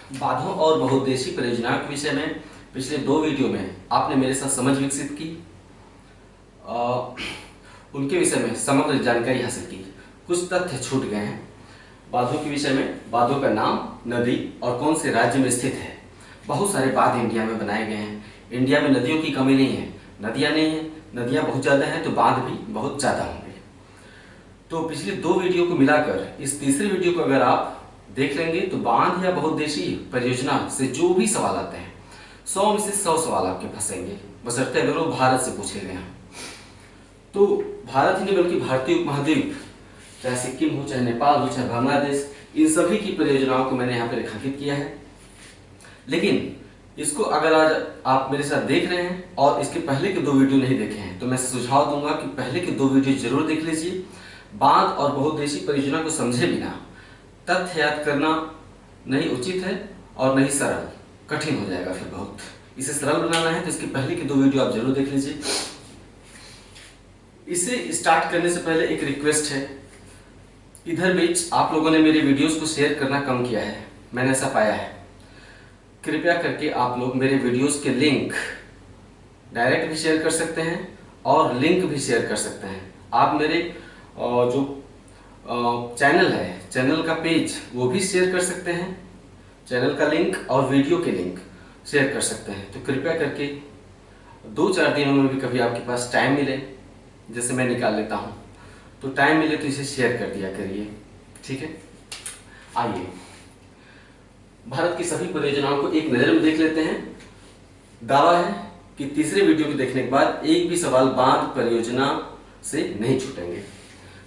बांधों और बहुउद्देशीय परियोजनाओं के विषय में पिछले 2 वीडियो में आपने मेरे साथ समझ विकसित की। उनके विषय में समग्र जानकारी हासिल की। कुछ तथ्य छूट गए हैं। बांधों के विषय में बांधों का नाम, नदी और कौन से राज्य में स्थित है। बहुत सारे बांध इंडिया में बनाए गए हैं। इंडिया में नदियों की कमी नहीं है। नदियाँ नहीं हैं, नदियाँ बहुत ज़्यादा हैं तो बांध भी बहुत ज़्यादा होंगे। तो पिछले 2 वीडियो को मिलाकर इस तीसरे वीडियो को अगर आप देख लेंगे तो बांध या बहुउद्देशीय परियोजना से जो भी सवाल आते हैं 100 में से 100 सवाल आपके फंसेंगे, बशर्ते अगर वो भारत से पूछे गए हैं। तो भारत ही नहीं बल्कि भारतीय उपमहाद्वीप, चाहे सिक्किम हो, चाहे नेपाल हो, चाहे बांग्लादेश, इन सभी की परियोजनाओं को मैंने यहाँ पे रेखांकित किया है। लेकिन इसको अगर आज आप मेरे साथ देख रहे हैं और इसके पहले के 2 वीडियो नहीं देखे हैं तो मैं सुझाव दूंगा कि पहले के 2 वीडियो जरूर देख लीजिए। बांध और बहुउद्देशीय परियोजना को समझे बिना तथ्य याद करना नहीं उचित है और नहीं सरल, कठिन हो जाएगा फिर बहुत। इसे सरल बनाना है तो इसके पहले के 2 वीडियो आप जरूर देख लीजिए। इसे स्टार्ट करने से पहले एक रिक्वेस्ट है, इधर बीच आप लोगों ने मेरे वीडियोस को शेयर करना कम किया है, मैंने ऐसा पाया है। कृपया करके आप लोग मेरे वीडियोस के लिंक डायरेक्ट भी शेयर कर सकते हैं और लिंक भी शेयर कर सकते हैं। आप मेरे जो चैनल है, चैनल का पेज वो भी शेयर कर सकते हैं। चैनल का लिंक और वीडियो के लिंक शेयर कर सकते हैं। तो कृपया करके 2-4 दिनों में भी कभी आपके पास टाइम मिले, जैसे मैं निकाल लेता हूँ, तो टाइम मिले तो इसे शेयर कर दिया करिए, ठीक है। आइए भारत की सभी परियोजनाओं को एक नज़र में देख लेते हैं। दावा है कि तीसरे वीडियो को देखने के बाद एक भी सवाल बांध परियोजना से नहीं छूटेंगे।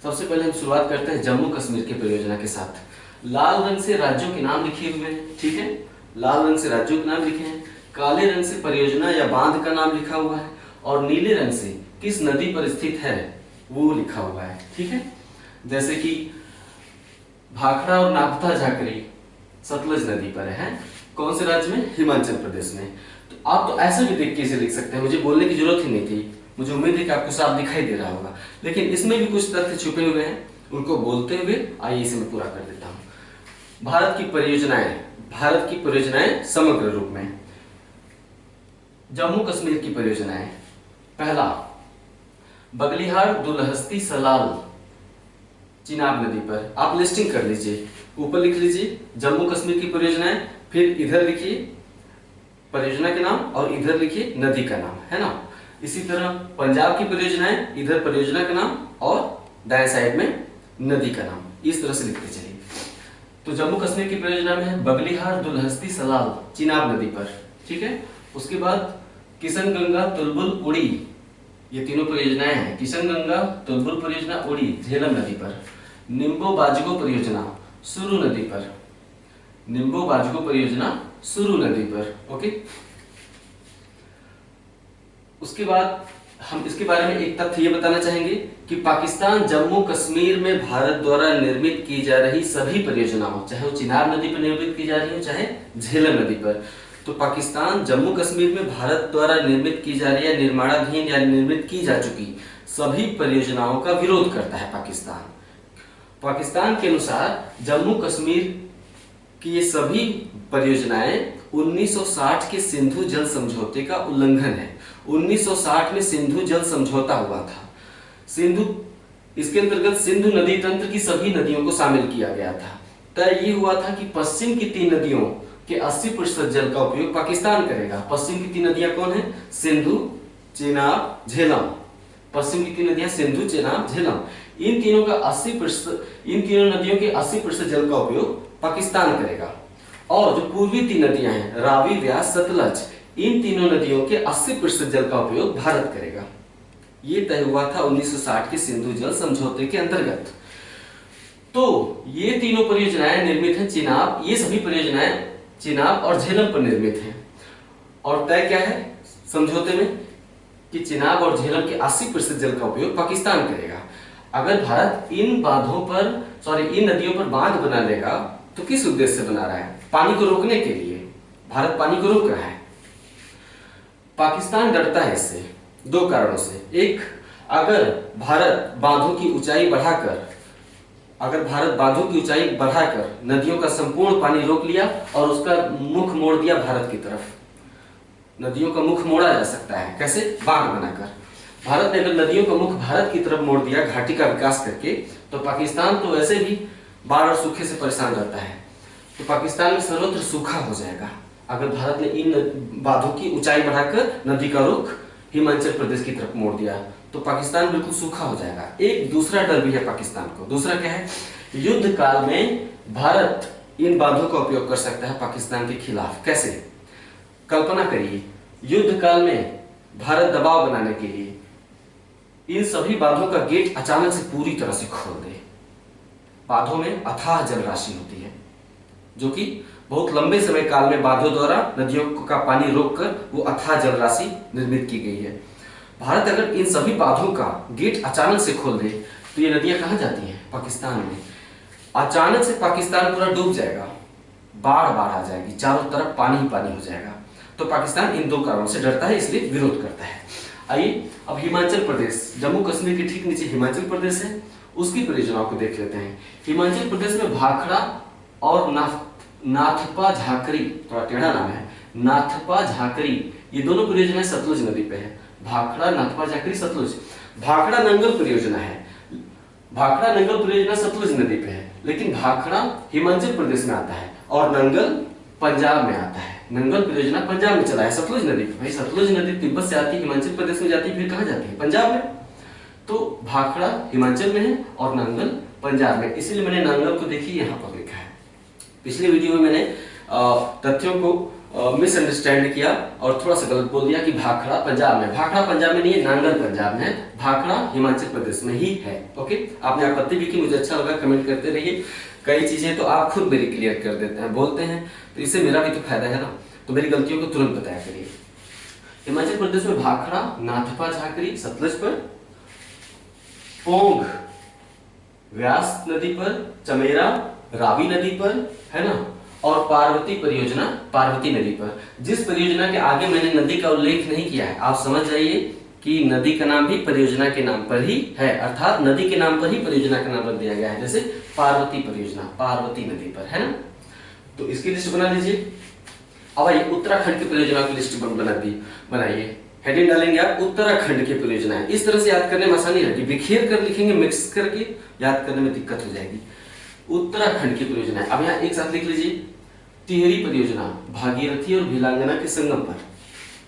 सबसे पहले हम शुरुआत करते हैं जम्मू कश्मीर की परियोजना के साथ। लाल रंग से राज्यों के नाम लिखे हुए हैं, ठीक है, लाल रंग से राज्यों के नाम लिखे हैं। काले रंग से परियोजना या बांध का नाम लिखा हुआ है और नीले रंग से किस नदी पर स्थित है वो लिखा हुआ है, ठीक है। जैसे कि भाखड़ा और नागदा झाकरी सतलज नदी पर है। कौन से राज्य में? हिमाचल प्रदेश में। तो आप तो ऐसे भी देख के इसे लिख सकते हैं, मुझे बोलने की जरूरत ही नहीं थी। मुझे उम्मीद है कि आपको साफ दिखाई दे रहा होगा, लेकिन इसमें भी कुछ तथ्य छुपे हुए हैं, उनको बोलते हुए आइए इसे मैं पूरा कर देता हूं। भारत की परियोजनाएं समग्र रूप में। जम्मू कश्मीर की परियोजनाएं, पहला बगलिहार दुलहस्ती सलाल चिनाब नदी पर। आप लिस्टिंग कर लीजिए, ऊपर लिख लीजिए जम्मू कश्मीर की परियोजनाएं, फिर इधर लिखिए परियोजना के नाम और इधर लिखिए नदी का नाम, है ना। इसी तरह पंजाब की परियोजनाएं, इधर परियोजना का नाम और दाएं साइड में नदी का नाम, इस तरह से लिखते चलिए। तो जम्मू कश्मीर की परियोजना में है बगलिहार दुलहस्ती सलाल चिनाब नदी पर, ठीक है। उसके बाद किशन गंगा तुलबुल उड़ी, ये तीनों परियोजनाएं हैं। किशन गंगा तुलबुल परियोजना उड़ी झेलम नदी पर। निम्बो बाजगो परियोजना सुरु नदी पर। निम्बो बाजगो परियोजना सुरु नदी पर, ओके। उसके बाद हम इसके बारे में एक तथ्य ये बताना चाहेंगे कि पाकिस्तान जम्मू कश्मीर में भारत द्वारा निर्मित की जा रही सभी परियोजनाओं, चाहे वो चिनाब नदी पर निर्मित की जा रही हो चाहे झेलम नदी पर, तो पाकिस्तान जम्मू कश्मीर में भारत द्वारा निर्मित की जा रही या निर्माणाधीन या निर्मित की जा चुकी सभी परियोजनाओं का विरोध करता है। पाकिस्तान के अनुसार जम्मू कश्मीर की ये सभी परियोजनाएं 1960 के सिंधु जल समझौते का उल्लंघन है। 1960 में सिंधु जल समझौता हुआ था। इसके अंतर्गत सिंधु नदी तंत्र की सभी नदियों को शामिल किया गया था। तय ये हुआ था कि पश्चिम की 3 नदियों के 80% जल का उपयोग पाकिस्तान करेगा। पश्चिम की 3 नदियां कौन है? सिंधु, चेनाब, झेलम। पश्चिम की 3 नदियां सिंधु, चेनाब, झेलम। इन तीनों नदियों के 80% जल का उपयोग पाकिस्तान करेगा। और जो पूर्वी 3 नदियां हैं रावी, व्यास, सतलज, इन तीनों नदियों के 80% जल का उपयोग भारत करेगा। ये तय हुआ था 1960 के सिंधु जल समझौते के अंतर्गत। तो ये तीनों परियोजनाएं निर्मित हैं चिनाब, ये सभी परियोजनाएं चिनाब और झेलम पर निर्मित हैं। और तय क्या है समझौते में कि चिनाब और झेलम के 80% जल का उपयोग पाकिस्तान करेगा। अगर भारत इन नदियों पर बांध बना लेगा तो किस उद्देश्य से बना रहा है? पानी को रोकने के लिए। भारत पानी को रोक रहा है। पाकिस्तान डरता है इससे 2 कारणों से। एक, अगर भारत बांधों की ऊंचाई बढ़ाकर अगर भारत बांधों की ऊंचाई बढ़ाकर नदियों का संपूर्ण पानी रोक लिया और उसका मुख मोड़ दिया भारत की तरफ, नदियों का मुख मोड़ा जा सकता है कैसे? बांध बनाकर। भारत ने अगर नदियों का मुख भारत की तरफ मोड़ दिया घाटी का विकास करके, तो पाकिस्तान तो वैसे भी बाढ़ और सूखे से परेशान रहता है, तो पाकिस्तान में सर्वत्र सूखा हो जाएगा अगर भारत ने इन बांधों की ऊंचाई बढ़ाकर नदी का रुख हिमाचल प्रदेश की तरफ मोड़ दिया, तो पाकिस्तान बिल्कुल सूखा हो जाएगा। एक दूसरा डर भी है पाकिस्तान को। दूसरा क्या है? युद्ध काल में भारत इन बांधों का उपयोग कर सकता है पाकिस्तान के खिलाफ। कैसे? कल्पना करिए, युद्ध काल में भारत दबाव बनाने के लिए इन सभी बांधों का गेट अचानक से पूरी तरह से खोल दे। बांधों में अथाह जल राशि होती है, जो कि बहुत लंबे समय काल में बांधों द्वारा नदियों का पानी रोककर वो अथाह जल राशि निर्मित की गई है। भारत अगर इन सभी बांधों का गेट अचानक से खोल दे, तो ये नदियां कहां जाती हैं? पाकिस्तान में। अचानक से पाकिस्तान पूरा डूब जाएगा, बाढ़ आ जाएगी, चारों तरफ पानी ही पानी हो जाएगा। तो पाकिस्तान इन दो कारणों से डरता है, इसलिए विरोध करता है। आइए अब हिमाचल प्रदेश, जम्मू कश्मीर के ठीक नीचे हिमाचल प्रदेश है, उसकी परियोजनाओं को देख लेते हैं। हिमाचल प्रदेश में भाखड़ा और नाथपा झाकरी, थोड़ा टेढ़ा नाम है, नाथपा झाकरी, ये दोनों परियोजनाएं सतलुज नदी पे है। भाखड़ा, नाथपा झाकरी, सतलुज। भाखड़ा नंगल परियोजना है, भाखड़ा नंगल परियोजना सतलुज नदी पे है, लेकिन भाखड़ा हिमाचल प्रदेश में आता है और नंगल पंजाब में आता है। नंगल परियोजना पंजाब में चला है, सतलुज नदी पे। भाई सतलुज नदी तिब्बत से आती है, हिमाचल प्रदेश में जाती है, फिर कहां जाती है? पंजाब में। तो भाखड़ा हिमाचल में है और नंगल पंजाब में, इसीलिए मैंने नंगल को देखिए यहाँ पर लिखा है। पिछले वीडियो में मैंने तथ्यों को मिसअंडरस्टैंड किया और थोड़ा सा गलत बोल दिया कि भाखड़ा पंजाब में। भाखड़ा पंजाब में नहीं है, नांगल पंजाब में है, भाखड़ा हिमाचल प्रदेश में ही है। ओके, आपने आपत्ति भी की, मुझे अच्छा लगा, कमेंट करते रहिए। कई चीजें तो आप खुद मेरी क्लियर कर देते हैं, बोलते हैं, तो इससे मेरा भी तो फायदा है ना, तो मेरी गलतियों को तुरंत बताया करिए। हिमाचल प्रदेश में भाखड़ा, नाथपा झाकरी सतलुज पर, पोंग व्यास नदी पर, चमेरा रावी नदी पर, है ना, और पार्वती परियोजना पार्वती नदी पर। जिस परियोजना के आगे मैंने नदी का उल्लेख नहीं किया है, आप समझ जाइए कि नदी का नाम भी परियोजना के नाम पर ही है, अर्थात नदी के नाम पर ही परियोजना का नाम रख दिया गया है। जैसे पार्वती परियोजना पार्वती नदी पर, है ना। तो इसकी लिस्ट बना लीजिए। अब आइए उत्तराखंड की परियोजना की लिस्ट बनाइए। हेडिंग डालेंगे आप उत्तराखंड की परियोजनाएं। इस तरह से याद करने में आसानी रहेगी, बिखेर कर लिखेंगे, मिक्स करके याद करने में दिक्कत हो जाएगी। उत्तराखंड की परियोजना, अब यहाँ एक साथ लिख लीजिए। टिहरी परियोजना भागीरथी और भिलांगना के संगम पर।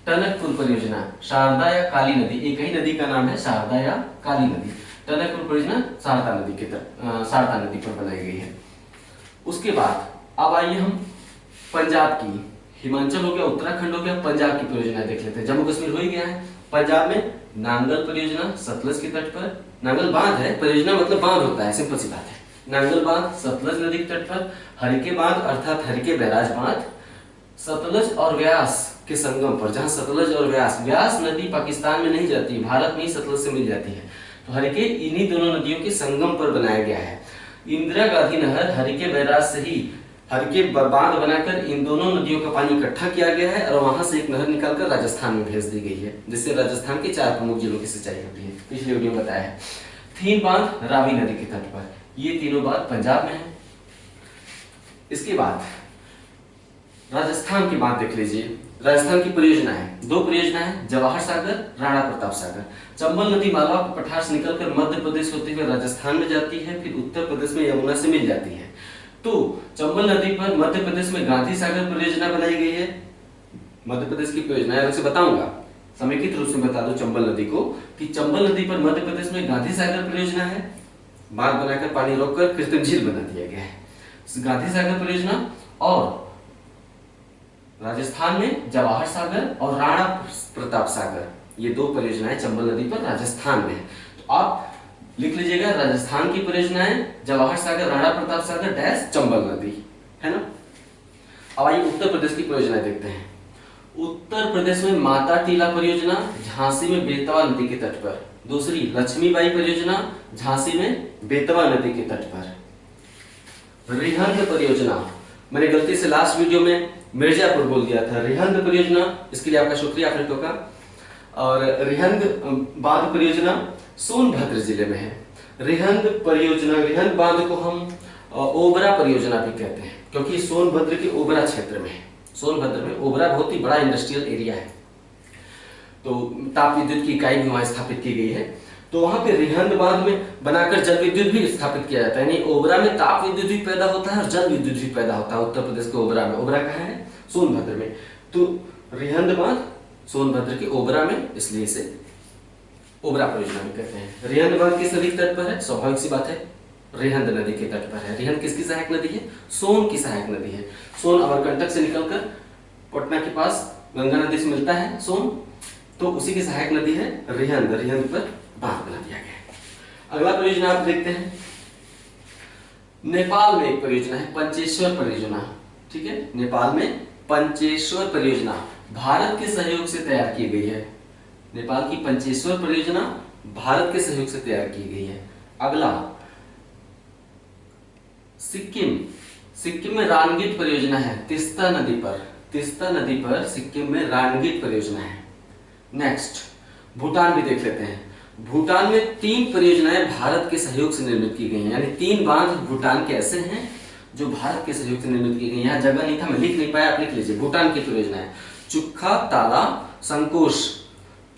टनकपुर परियोजना शारदा या काली नदी, एक ही नदी का नाम है, शारदा या काली नदी। टनकपुर परियोजना शारदा नदी पर बनाई गई है। उसके बाद अब आइए हम पंजाब की, हिमाचल हो गया, उत्तराखंड हो गया, पंजाब की परियोजना देख लेते हैं। जम्मू कश्मीर हो ही गया है। पंजाब में नांगल परियोजना सतलज के तट पर, नांगल बांध है, परियोजना मतलब बांध होता है, सिंपल सी बात है। नांगल बांध सतलज नदी के तट पर, हरिके बांध अर्थात हरिके बैराज बांध सतलज और व्यास के संगम पर, जहां सतलज और व्यास नदी पाकिस्तान में नहीं जाती, भारत में ही सतलज से मिल जाती है, तो हरिके इन्हीं दोनों नदियों के संगम पर बनाया गया है। इंदिरा गांधी नहर हरिके बैराज से ही हरिके बांध बनाकर इन दोनों नदियों का पानी इकट्ठा किया गया है और वहां से एक नहर निकालकर राजस्थान में भेज दी गई है, जिससे राजस्थान के 4 प्रमुख जिलों की सिंचाई होती है। पिछले वीडियो में बताया है। थीन बांध रावी नदी के तट पर, ये तीनों बांध पंजाब में है। इसके बाद राजस्थान की बात देख लीजिए। राजस्थान की परियोजना है, 2 परियोजना है, जवाहर सागर, राणा प्रताप सागर। चंबल नदी मालवा के पठार से निकलकर मध्य प्रदेश होते हुए राजस्थान में जाती है, फिर उत्तर प्रदेश में यमुना से मिल जाती है। तो चंबल नदी पर मध्य प्रदेश में गांधी सागर परियोजना बनाई गई है। मध्य प्रदेश की परियोजना है, वैसे बताऊंगा, समेकित रूप से बता दो चंबल नदी को कि चंबल नदी पर मध्य प्रदेश में गांधी सागर परियोजना है, बांध बनाकर पानी रोककर कृत्रिम झील बना दिया गया है, गांधी सागर परियोजना। और राजस्थान में जवाहर सागर और राणा प्रताप सागर, ये 2 परियोजनाएं चंबल नदी पर राजस्थान में है। तो आप लिख लीजिएगा, राजस्थान की परियोजनाएं जवाहर सागर, राणा प्रताप सागर डैश चंबल नदी, है ना। अब आइए उत्तर प्रदेश की परियोजनाएं देखते हैं। उत्तर प्रदेश में माता टीला परियोजना झांसी में बेतवा नदी के तट पर। दूसरी लक्ष्मीबाई परियोजना झांसी में बेतवा नदी के तट पर। रिहंद परियोजना, मैंने गलती से लास्ट वीडियो में मिर्जापुर बोल दिया था, रिहंद परियोजना, इसके लिए आपका शुक्रिया, आपने टोका। और रिहंद बांध परियोजना सोनभद्र जिले में है। रिहंद परियोजना, रिहंद बांध को हम ओबरा परियोजना भी कहते हैं, क्योंकि सोनभद्र के ओबरा क्षेत्र में है। सोनभद्र में ओबरा बहुत ही बड़ा इंडस्ट्रियल एरिया है, तो ताप विद्युत की इकाई भी वहां स्थापित की गई है। तो वहां पे रिहंद बांध में बनाकर जल विद्युत भी स्थापित किया जाता है, यानी ओबरा में ताप विद्युत भी पैदा होता है और जल विद्युत भी पैदा होता है उत्तर प्रदेश के ओबरा में। ओबरा कहाँ है? सोनभद्र में। तो रिहंद बांध सोनभद्र के ओबरा में, इसलिए इसे ओबरा परियोजना भी कहते हैं। रिहंद बांध किस नदी के तट पर है? स्वाभाविक सी बात है, रिहंद नदी के तट पर है। रिहंद किसकी सहायक नदी है? सोन की सहायक नदी है। सोन अमरकंटक से निकलकर पटना के पास गंगा नदी से मिलता है सोन, तो उसी की सहायक नदी है रिहंद। रिहंद पर बांध बना दिया गया है। अगला परियोजना आप देखते हैं, नेपाल में एक परियोजना है पंचेश्वर परियोजना। ठीक है, नेपाल में पंचेश्वर परियोजना भारत के सहयोग से तैयार की गई है। नेपाल की पंचेश्वर परियोजना भारत के सहयोग से तैयार की गई है। अगला सिक्किम, सिक्किम में रानगीट परियोजना है तीस्ता नदी पर। तीस्ता नदी पर सिक्किम में रानगीट परियोजना है। नेक्स्ट भूटान भी देख लेते हैं। भूटान में 3 परियोजनाएं भारत के सहयोग से निर्मित की गई हैं, यानी 3 बांध भूटान के ऐसे हैं जो भारत के सहयोग से निर्मित की गई हैं। यहाँ जगह नहीं था, मैं लिख नहीं पाया, आप लिख लीजिए। भूटान की परियोजना है चुक्खा, ताला, संकोश।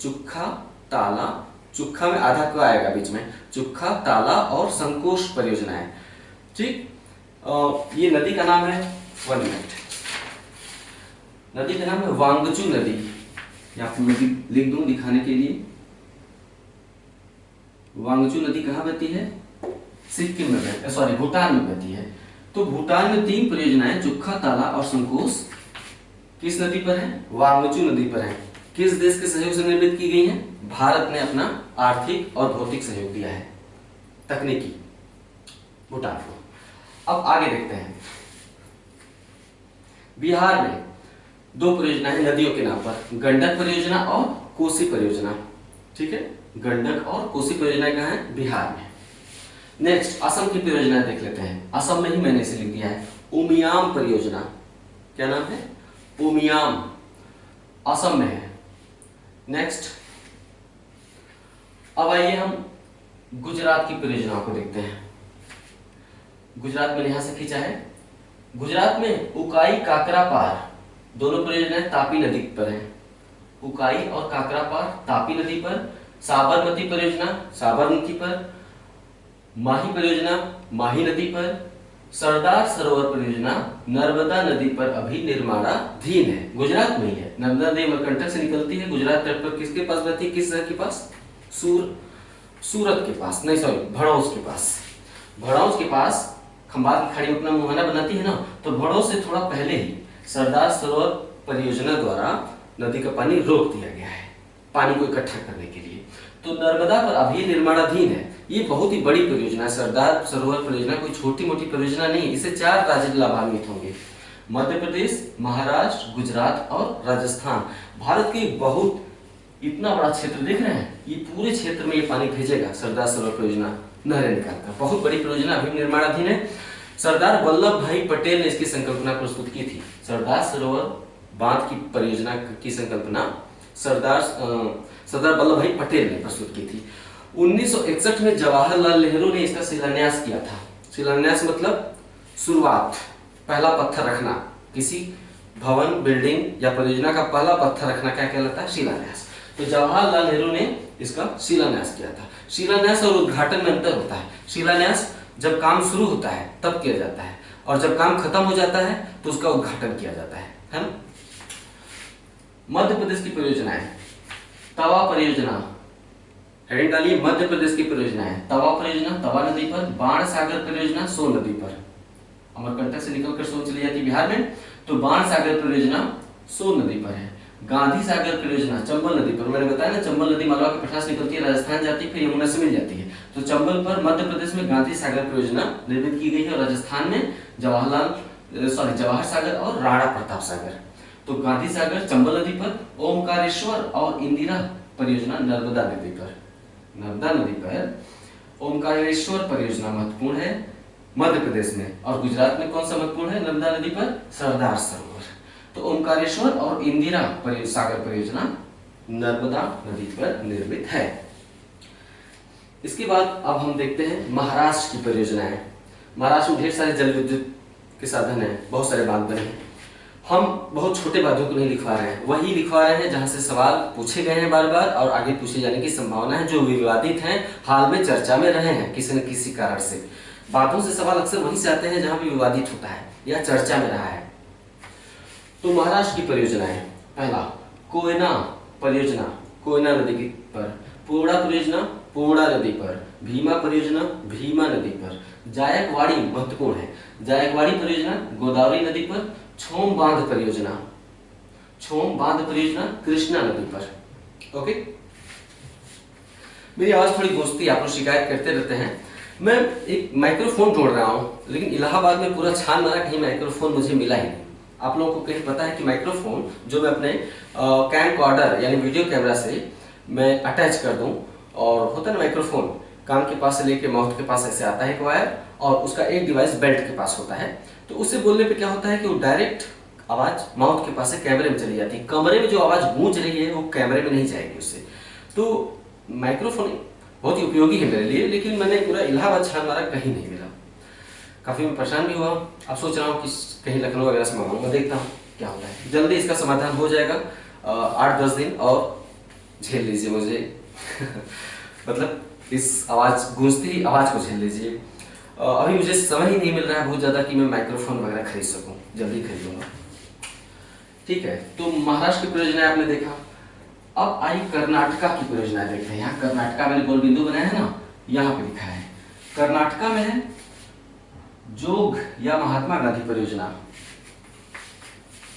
चुक्खा, ताला, चुक्खा में आधा क आएगा बीच में, चुक्खा, ताला और संकोश परियोजना है। ठीक, ये नदी का नाम है, 1 मिनट, नदी का नाम है वांगचू नदी, या फिर मैं लिख दूं दिखाने के लिए। वांगचू नदी कहाँ बहती है? सिक्किम में बहती है, सॉरी भूटान में बहती है। तो भूटान में 3 परियोजनाएं चुक्खा, ताला और संकोश किस नदी पर है? वांगचू नदी पर है। किस देश के सहयोग से निर्मित की गई है? भारत ने अपना आर्थिक और भौतिक सहयोग दिया है, तकनीकी, भूटान को। अब आगे देखते हैं, बिहार में 2 परियोजनाएं नदियों के नाम पर, गंडक परियोजना और कोसी परियोजना। ठीक है, गंडक और कोसी परियोजना कहाँ है? बिहार में। नेक्स्ट असम की परियोजना देख लेते हैं। असम में ही मैंने इसे लिख दिया है, उमियाम परियोजना। क्या नाम है? उमियाम, असम में है। नेक्स्ट अब आइए हम गुजरात की परियोजनाओं को देखते हैं। गुजरात में यहां से खींचा है। गुजरात में उकाई, काकरा पार दोनों परियोजनाएं तापी नदी पर हैं। उकाई और काकरा पार तापी नदी पर। साबरमती परियोजना साबरमती पर। माही परियोजना माही नदी पर। सरदार सरोवर परियोजना नर्मदा नदी पर अभी निर्माणाधीन है, गुजरात में ही है। नर्मदा नदी अमरकंटक से निकलती है, गुजरात तट पर किसके पास बहती है? किस शहर के पास? सूरत के पास, नहीं सॉरी, भड़ौस के पास। भड़ौस के पास खंबात की खाड़ी में अपना मुहाना बनाती है ना, तो भड़ौस से थोड़ा पहले ही सरदार सरोवर परियोजना द्वारा नदी का पानी रोक दिया गया है, पानी को इकट्ठा करने के लिए। तो नर्मदा पर अभी निर्माणाधीन है। ये बहुत ही बड़ी परियोजना है, सरदार सरोवर परियोजना कोई छोटी मोटी परियोजना नहीं। इसे 4 राज्य लाभान्वित होंगे, मध्य प्रदेश, महाराष्ट्र, गुजरात और राजस्थान। भारत के बहुत इतना बड़ा क्षेत्र देख रहे हैं, ये पूरे क्षेत्र में ये पानी भेजेगा सरदार सरोवर परियोजना, नहरें निकालकर। बहुत बड़ी परियोजना, अभी निर्माणाधीन है। सरदार वल्लभ भाई पटेल ने इसकी संकल्पना प्रस्तुत की थी। सरदार सरोवर बांध की परियोजना की संकल्पना सरदार वल्लभ भाई पटेल ने प्रस्तुत की थी। 1961 में जवाहरलाल नेहरू ने इसका शिलान्यास किया था। शिलान्यास मतलब शुरुआत, पहला पत्थर रखना। किसी भवन, बिल्डिंग या परियोजना का पहला पत्थर रखना क्या कहलाता है? शिलान्यास। तो जवाहरलाल नेहरू ने इसका शिलान्यास किया था। शिलान्यास और उद्घाटन में अंतर होता है। शिलान्यास जब काम शुरू होता है तब किया जाता है, और जब काम खत्म हो जाता है तो उसका उद्घाटन किया जाता है ना। मध्य प्रदेश की परियोजना है तवा परियोजना, हेडिंग डालिए, मध्य प्रदेश की परियोजना है तवा परियोजना, तवा नदी पर। बाण सागर परियोजना सोन नदी पर, अमरकंटक से निकलकर सोन चली जाती है बिहार में, तो बाण सागर परियोजना सोन नदी पर है। गांधी सागर परियोजना चंबल नदी पर, मैंने बताया ना चंबल नदी मालवा के पठार से निकलती है, राजस्थान जाती है, फिर यमुना से मिल जाती है। तो चंबल पर मध्य प्रदेश में गांधी सागर परियोजना निर्मित की गई है, और राजस्थान में जवाहर सागर और राणा प्रताप सागर। तो गांधी सागर चंबल नदी पर, ओमकारेश्वर और इंदिरा परियोजना नर्मदा नदी पर। नर्मदा नदी पर ओमकारेश्वर परियोजना महत्वपूर्ण है मध्य प्रदेश में, और गुजरात में कौन सा महत्वपूर्ण है नर्मदा नदी पर? सरदार सरोवर। तो ओमकारेश्वर और इंदिरा सागर परियोजना नर्मदा नदी पर निर्मित है। इसके बाद अब हम देखते हैं महाराष्ट्र की परियोजनाएं। महाराष्ट्र में ढेर सारे जल विद्युत के साधन हैं, बहुत सारे बांध बने हैं। हम बहुत छोटे बातों को नहीं लिखवा रहे हैं, वही लिखवा रहे हैं जहां से सवाल पूछे गए हैं बार बार और आगे पूछे जाने की संभावना है, जो विवादित हैं, हाल में चर्चा में रहे हैं किसी न किसी कारण से। बातों से सवाल अक्सर वहीं से आते हैं जहां भी विवादित होता है या चर्चा में रहा है। तो महाराष्ट्र की परियोजनाएं, पहला कोयना परियोजना, कोयना नदी पर। पूर्णा परियोजना, पूर्णा नदी पर। भीमा परियोजना, भीमा नदी पर। जायकवाड़ी महत्वपूर्ण है, जायकवाड़ी परियोजना गोदावरी नदी पर। छोम बांध परियोजना, छोम बांध परियोजना कृष्णा नदी पर। ओके, मेरी आवाज थोड़ी गूंजती है, आप लोग शिकायत करते रहते हैं। मैं एक माइक्रोफोन ढूंढ रहा हूं, लेकिन इलाहाबाद में पूरा छान मारा, कहीं माइक्रोफोन मुझे मिला ही नहीं। आप लोगों को कहीं पता है कि माइक्रोफोन जो मैं अपने कैम कॉर्डर यानी वीडियो कैमरा से मैं अटैच कर दूं, और होता है ना माइक्रोफोन कान के पास से लेके माउथ के पास ऐसे आता है एक वायर, और उसका एक डिवाइस बेल्ट के पास होता है। तो उससे बोलने पे क्या होता है कि वो डायरेक्ट आवाज माउथ के पास से कैमरे में चली जाती है। कमरे में जो आवाज गूंज रही है वो कैमरे में नहीं जाएगी उससे। तो माइक्रोफोन बहुत ही उपयोगी है मेरे लिए, लेकिन मैंने पूरा इलाहाबाद छान मारा, कहीं नहीं मिला। काफी मैं परेशान भी हुआ। अब सोच रहा हूँ कि कहीं लखनऊ वगैरह से मंगाऊंगा, देखता हूँ क्या होता है। जल्दी इसका समाधान हो जाएगा, 8-10 दिन और झेल लीजिए मुझे मतलब इस आवाज गूंजती ही आवाज को झेल लीजिए। अभी मुझे समय ही नहीं मिल रहा है बहुत ज्यादा कि मैं माइक्रोफोन वगैरह खरीद सकूं, जल्दी खरीदूंगा। ठीक है, तो महाराष्ट्र की परियोजना आपने देखा। अब आई कर्नाटका की परियोजना देखते हैं। यहाँ कर्नाटका मैंने गोल बिंदु बनाया है ना, यहाँ पे लिखा है। कर्नाटका में है जोग या महात्मा गांधी परियोजना,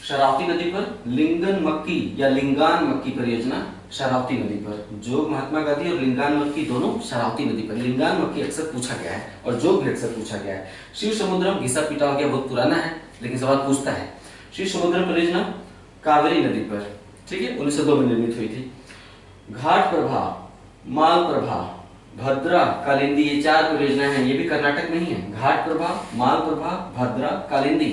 शरावती नदी पर। लिंगन मक्की या लिंगान मक्की परियोजना शरावती नदी पर। जोग महात्मा गांधी और लिंगान मक्की दोनों शरावती नदी पर। लिंगान मक्की अक्सर पूछा गया है और जोग भी अक्सर पूछा गया है। शिव समुद्रम घिसा पिटा हो गया, बहुत पुराना है लेकिन सवाल पूछता है। शिव समुद्रम परियोजना कावेरी नदी पर, ठीक है, 1902 में निर्मित हुई थी। घाट प्रभा, माल प्रभा, भद्रा, कालिंदी, ये 4 परियोजनाएं हैं, ये भी कर्नाटक में ही है। घाट प्रभा, माल प्रभा, भद्रा, कालिंदी,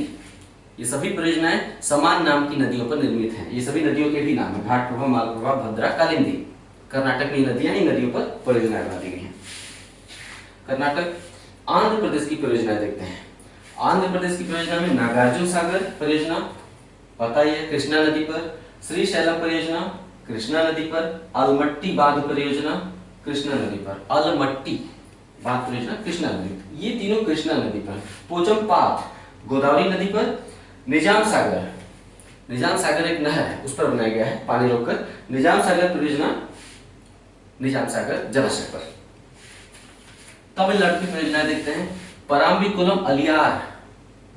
ये सभी परियोजनाएं समान नाम की नदियों पर निर्मित हैं। ये सभी नदियों के भी नाम है, घाट प्रभा, माल प्रभा, भद्रा, कालिंदी। कर्नाटक की नदियां, इन नदियों पर परियोजनाएं बना दी गई हैं। कर्नाटक। आंध्र प्रदेश की परियोजनाएं देखते हैं। आंध्र प्रदेश की परियोजना में नागार्जुन सागर परियोजना, पता ही है, कृष्णा नदी पर। श्रीशैलम परियोजना कृष्णा नदी पर। अलमट्टी बांध परियोजना कृष्णा नदी पर। अलमट्टी बांध परियोजना कृष्णा नदी पर, ये तीनों कृष्णा नदी पर। पोचमपात गोदावरी नदी पर। निजाम सागर, निजाम सागर एक नहर है, उस पर बनाया गया है पानी रोककर। निजाम सागर परियोजना निजाम सागर जलाशय पर। तमिलनाडु की परियोजनाएं देखते हैं। पराम्बिकुलम अलियार,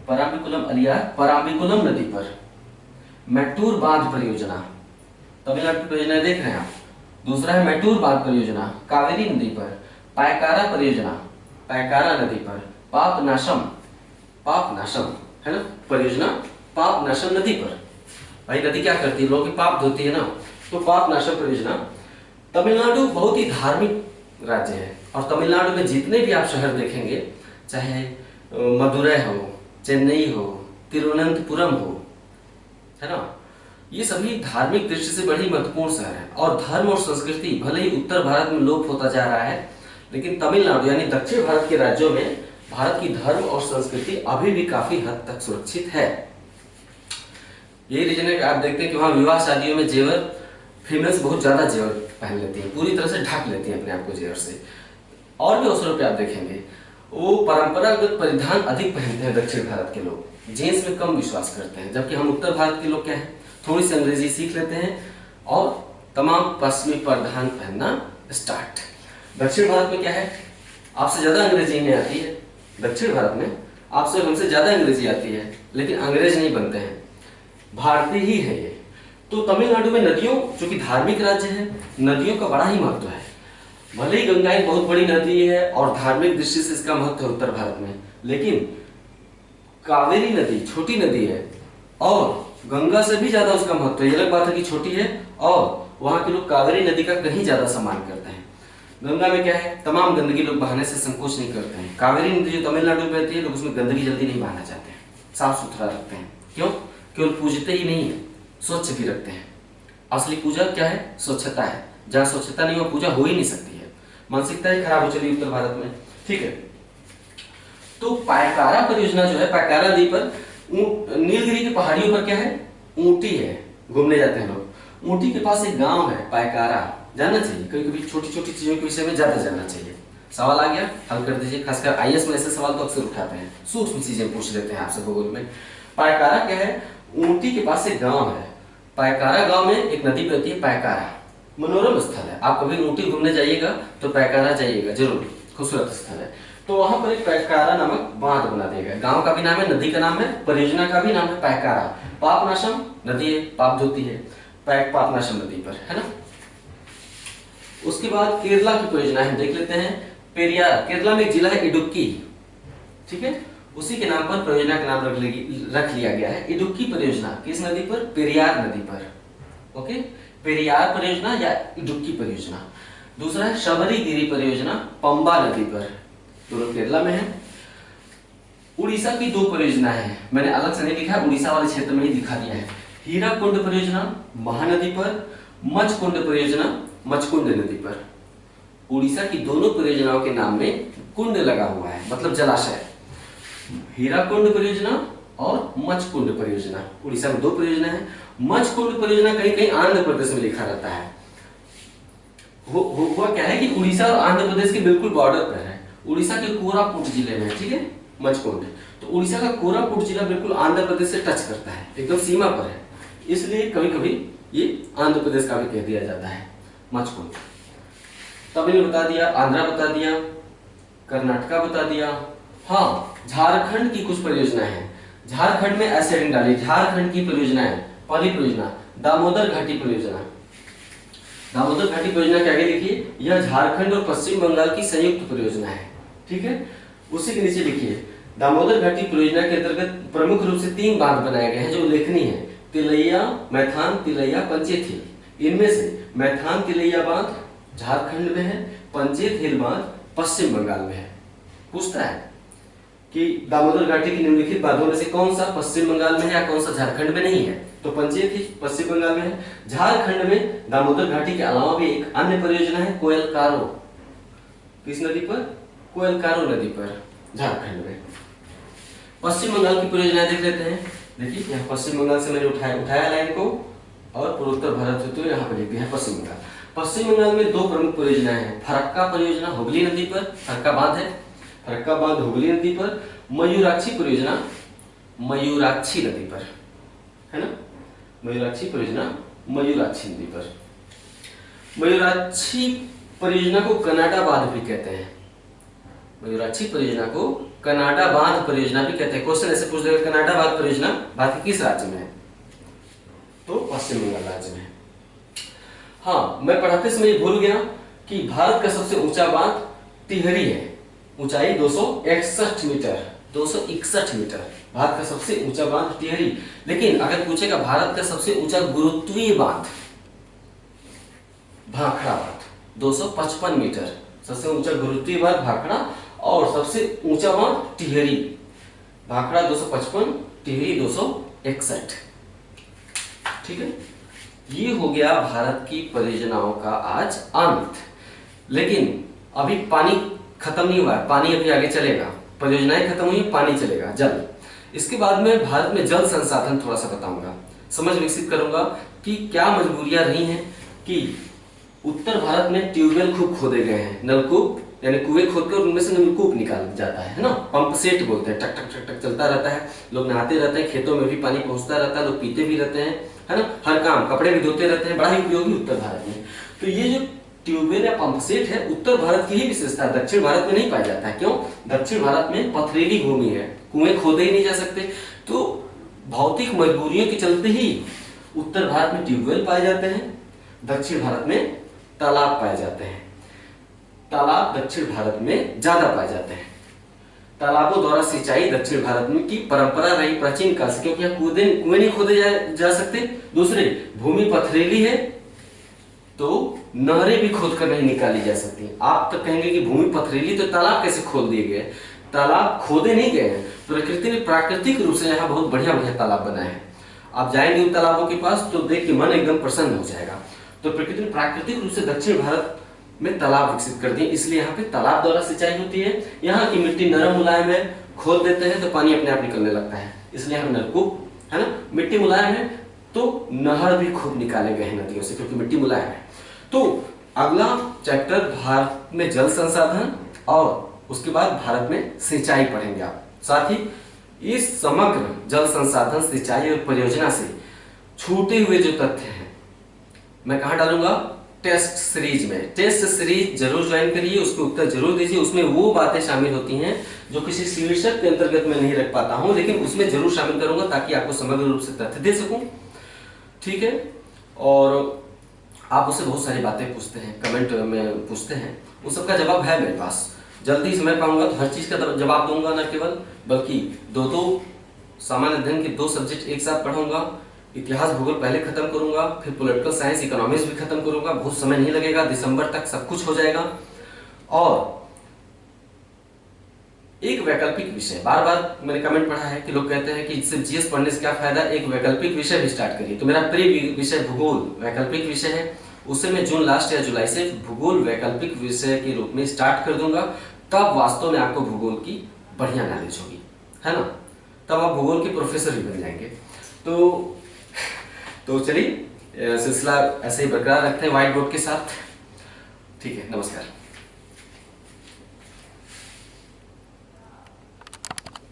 पराम्बिकुलम अलियार पराम्बिकुलम नदी पर। मैटूर बांध परियोजना, तमिलनाडु की परियोजनाएं देख रहे हैं आप। दूसरा है मैटूर बांध परियोजना कावेरी नदी पर। पायकारा परियोजना पायकारा नदी पर। पापनाशम, पापनाशम है ना परियोजना, पापनाशम नदी पर। भाई नदी क्या करती है, लोगों की पाप धोती है ना, तो पापनाशम परियोजना। तमिलनाडु बहुत ही धार्मिक राज्य है, और तमिलनाडु में जितने भी आप शहर देखेंगे, चाहे मदुरै हो, चेन्नई हो, तिरुवनंतपुरम हो, है ना, ये सभी धार्मिक दृष्टि से बड़ी महत्वपूर्ण शहर है। और धर्म और संस्कृति भले ही उत्तर भारत में लोप होता जा रहा है, लेकिन तमिलनाडु यानी दक्षिण भारत के राज्यों में भारत की धर्म और संस्कृति अभी भी काफी हद तक सुरक्षित है। यही रीजन है कि आप देखते हैं कि वहां विवाह शादियों में जेवर, फीमेल्स बहुत ज्यादा जेवर पहन लेती हैं, पूरी तरह से ढक लेती हैं अपने आप को जेवर से। और भी अवसरों पे आप देखेंगे वो परंपरागत परिधान अधिक पहनते हैं दक्षिण भारत के लोग, जीन्स में कम विश्वास करते हैं। जबकि हम उत्तर भारत के लोग क्या है, थोड़ी सी अंग्रेजी सीख लेते हैं और तमाम पश्चिमी परिधान पहनना स्टार्ट। दक्षिण भारत में क्या है, आपसे ज्यादा अंग्रेजी नहीं आती है। दक्षिण भारत में आपसे हमसे ज्यादा अंग्रेजी आती है, लेकिन अंग्रेज नहीं बनते हैं, भारतीय ही है ये। तो तमिलनाडु में नदियों, जो कि धार्मिक राज्य है, नदियों का बड़ा ही महत्व है। भले ही गंगा एक बहुत बड़ी नदी है और धार्मिक दृष्टि से इसका महत्व है उत्तर भारत में, लेकिन कावेरी नदी छोटी नदी है और गंगा से भी ज्यादा उसका महत्व है। ये अलग बात है कि छोटी है और वहां के लोग कावेरी नदी का कहीं ज्यादा सम्मान करते हैं। गंगा में क्या है, तमाम गंदगी लोग बहाने से संकोच नहीं करते हैं। कावेरी नदी जो तमिलनाडु में बहती है, लोग उसमें गंदगी जल्दी नहीं बहाना चाहते हैं, साफ सुथरा रखते हैं। क्यों? केवल पूजते ही नहीं है, स्वच्छ भी रखते हैं। असली पूजा क्या है, स्वच्छता है। जहाँ स्वच्छता नहीं हो, पूजा हो ही नहीं सकती है। मानसिकता ही खराब हो चली उत्तर भारत में। ठीक है, तो पायकारा परियोजना जो है, पायकारा नदी पर नीलगिरी की पहाड़ियों पर क्या है, ऊंटी है, घूमने जाते हैं लोग। ऊंटी के पास एक गांव है पायकारा, जानना चाहिए, कभी कभी छोटी छोटी चीजों के विषय में ज्यादा जानना चाहिए। सवाल आ गया, हल कर दीजिए। खासकर आईएएस में ऐसे सवाल तो अक्सर उठाते हैं, सूक्ष्म चीजें पूछ लेते हैं आपसे भूगोल में। पायकारा क्या है, ऊंटी के पास एक गांव है। पायकारा गांव में एक नदी बहती है पायकारा, मनोरम स्थल है। आप कभी ऊंटी घूमने जाइएगा तो पायकारा जाइएगा जरूर, खूबसूरत स्थल है। तो वहां पर एक पायकारा नामक बांध बना दिया गया। गांव का भी नाम है, नदी का नाम है, परियोजना का भी नाम है पायकारा। पापनाशम नदी है, पाप ज्योति है, पापनाशम नदी पर, है ना। उसके बाद केरला की परियोजना हम देख लेते हैं। पेरियार, केरला में एक जिला है इडुक्की, ठीक है, उसी के नाम पर परियोजना का नाम रख लिया गया है, इडुक्की परियोजना। किस नदी पर, पेरियार नदी पर। ओके, पेरियार परियोजना या इडुक्की परियोजना। दूसरा है शबरीगिरी परियोजना, पंबा नदी पर, दोनों केरला में है। उड़ीसा की दो परियोजना है, मैंने अलग से नहीं लिखा, उड़ीसा वाले क्षेत्र में ही दिखा दिया है। हीराकुंड परियोजना महानदी पर, मचकुंड परियोजना मचकुंड नदी पर। उड़ीसा की दोनों परियोजनाओं के नाम में कुंड लगा हुआ है, मतलब जलाशय। हीराकुंड परियोजना और मचकुंड परियोजना, उड़ीसा में दो परियोजना है। मचकुंड परियोजना कहीं कहीं आंध्र प्रदेश में लिखा रहता है। हुआ क्या है कि उड़ीसा और आंध्र प्रदेश के बिल्कुल बॉर्डर पर है, उड़ीसा के कोरापुट जिले में, ठीक है, मचकुंड। तो उड़ीसा का कोरापुट जिला बिल्कुल आंध्र प्रदेश से टच करता है, एकदम सीमा पर है, इसलिए कभी कभी ये आंध्र प्रदेश का भी कह दिया जाता है मचकुंड। तमिल बता दिया, आंध्रा बता दिया, कर्नाटका बता दिया। हाँ, झारखंड की कुछ परियोजना है। झारखंड में ऐसे हेडिंग डाली, झारखंड की परियोजना है। पहली परियोजना दामोदर घाटी परियोजना। दामोदर घाटी परियोजना के आगे लिखिए, यह झारखंड और पश्चिम बंगाल की संयुक्त परियोजना है, ठीक है। उसी के नीचे लिखिए, दामोदर घाटी परियोजना के अंतर्गत प्रमुख रूप से 3 बांध बनाए गए हैं जो उल्लेखनीय है। तिलैया, मैथान तिलैया, पंचेत हिल। इनमें से मैथान तिलैया बांध झारखंड में है, पंचेत हिल बांध पश्चिम बंगाल में है। पूछता है कि दामोदर घाटी की निम्नलिखित बांधों में से कौन सा पश्चिम बंगाल में है या कौन सा झारखंड में नहीं है, तो पंचेत हिल पश्चिम बंगाल में है। झारखंड में दामोदर घाटी के अलावा भी एक अन्य परियोजना है, कोयलकारो। किस नदी पर, कोयलकारो नदी पर, झारखंड में। पश्चिम बंगाल की परियोजना देख लेते हैं। देखिए, यहाँ पश्चिम बंगाल से मैंने उठाया लाइन को, और पूर्वोत्तर भारत से तो यहाँ पर लिख दिया है पश्चिम बंगाल। पश्चिम बंगाल में 2 प्रमुख परियोजनाएं हैं। फरक्का परियोजना हुगली नदी पर, फरक्का बांध है, फरक्का बांध हुगली नदी पर। मयूराक्षी परियोजना मयूराक्षी नदी पर, है ना, मयूराक्षी परियोजना मयूराक्षी नदी पर। मयूराक्षी परियोजना को कनाडा बांध भी कहते हैं। मयूराक्षी परियोजना को कनाडा बांध परियोजना भी कहते हैं। क्वेश्चन ऐसे पूछ देगा, कनाडा बांध परियोजना भारत के किस राज्य में है, तो पश्चिम बंगाल राज्य में है। हाँ, मैं पढ़ाते समय ये भूल गया कि भारत का सबसे ऊंचा बांध टिहरी है, ऊंचाई 261 मीटर, 261 मीटर भारत का सबसे ऊंचा बांध टिहरी। लेकिन अगर पूछेगा भारत का सबसे ऊंचा गुरुत्वीय बांध, भाखड़ा बांध 255 मीटर, सबसे ऊंचा गुरुत्वीय बांध भाखड़ा, और सबसे ऊंचा बांध टिहरी। भाखड़ा 255, टिहरी 261, ठीक है। ये हो गया भारत की परियोजनाओं का आज अंत। लेकिन अभी पानी खत्म नहीं हुआ है, पानी अभी आगे चलेगा, परियोजनाएं खत्म हुई, पानी चलेगा, जल। इसके बाद में भारत में जल संसाधन थोड़ा सा बताऊंगा, समझ विकसित करूंगा कि क्या मजबूरियां रही हैं कि उत्तर भारत में ट्यूबवेल खूब खोदे गए हैं, नलकूप यानी कुएं खोदकर उनमें से नलकूप निकाल जाता है ना, पंप सेट बोलते हैं, टक टक टक टक चलता रहता है, लोग नहाते रहते हैं, खेतों में भी पानी पहुंचता रहता है, लोग पीते भी रहते हैं, है ना, हर काम, कपड़े भी धोते रहते हैं, बड़ा ही उपयोगी उत्तर भारत में। तो ये जो ट्यूबवेल या पंप सेट है, उत्तर भारत की ही विशेषता है, दक्षिण भारत में नहीं पाया जाता है। क्यों? दक्षिण भारत में पथरीली भूमि है, कुएं खोदे ही नहीं जा सकते, तो भौतिक मजबूरियों के चलते ही उत्तर भारत में ट्यूबवेल पाए जाते हैं, दक्षिण भारत में तालाब पाए जाते हैं। तालाब दक्षिण भारत में ज्यादा पाए जाते हैं। तालाबों द्वारा सिंचाई दक्षिण भारत में की परंपरा रही प्राचीन काल से, क्योंकि यहाँ कुएं नहीं खोदे जा सकते। दूसरे, भूमि पथरीली है तो नहरें भी खोद कर नहीं निकाली जा सकती। आप तो कहेंगे कि भूमि पथरीली तो तालाब कैसे खोद दिए गए? तालाब खोदे नहीं गए हैं, प्रकृति ने प्राकृतिक रूप से यहाँ बहुत बढ़िया बढ़िया तालाब बनाए हैं। आप जाएंगे उन तालाबों के पास तो देख के मन एकदम प्रसन्न हो जाएगा। तो प्रकृति ने प्राकृतिक रूप से दक्षिण भारत में तालाब विकसित कर दिए, इसलिए यहाँ पे तालाब द्वारा सिंचाई होती है। यहाँ की मिट्टी नरम मुलायम है, खोद देते हैं तो पानी अपने आप निकलने लगता है, इसलिए हम नलकूप, है ना। मिट्टी मुलायम है तो नहर भी खूब निकाले गए हैं नदियों से, क्योंकि मिट्टी मुलायम है। तो अगला चैप्टर भारत में जल संसाधन और उसके बाद भारत में सिंचाई पढ़ेंगे आप। साथ ही इस समग्र जल संसाधन, सिंचाई और परियोजना से छूटे हुए जो तथ्य हैं मैं कहाँ डालूंगा, टेस्ट सीरीज में। टेस्ट सीरीज जरूर ज्वाइन करिए, उसके उत्तर जरूर दीजिए। उसमें वो बातें शामिल होती हैं जो किसी शीर्षक के अंतर्गत मैं नहीं रख पाता हूं, लेकिन उसमें जरूर शामिल करूंगा ताकि आपको समग्र रूप से तथ्य दे सकूं, ठीक है। और आप उससे बहुत सारी बातें पूछते हैं, कमेंट में पूछते हैं, उन सबका जवाब है मेरे पास। जल्दी समय पाऊंगा तो हर चीज का जवाब दूंगा, न केवल बल्कि दो सामान्य अध्ययन के 2 सब्जेक्ट एक साथ पढ़ाऊंगा। इतिहास भूगोल पहले खत्म करूंगा, फिर पॉलिटिकल साइंस इकोनॉमिक्स भी खत्म करूंगा। बहुत समय नहीं लगेगा, दिसंबर तक सब कुछ हो जाएगा। और एक वैकल्पिक विषय, बार बार मैंने कमेंट पढ़ा है कि लोग कहते हैं कि सिर्फ जीएस पढ़ने से क्या फायदा, एक वैकल्पिक विषय भी स्टार्ट करिए। तो मेरा प्री विषय भूगोल वैकल्पिक विषय है, उससे मैं जून लास्ट या जुलाई से भूगोल वैकल्पिक विषय के रूप में स्टार्ट कर दूंगा। तब वास्तव में आपको भूगोल की बढ़िया नॉलेज होगी, है ना। तब आप भूगोल के प्रोफेसर भी बन जाएंगे। तो चलिए सिलसिला ऐसे ही बरकरार रखते हैं व्हाइट बोर्ड के साथ, ठीक है। नमस्कार।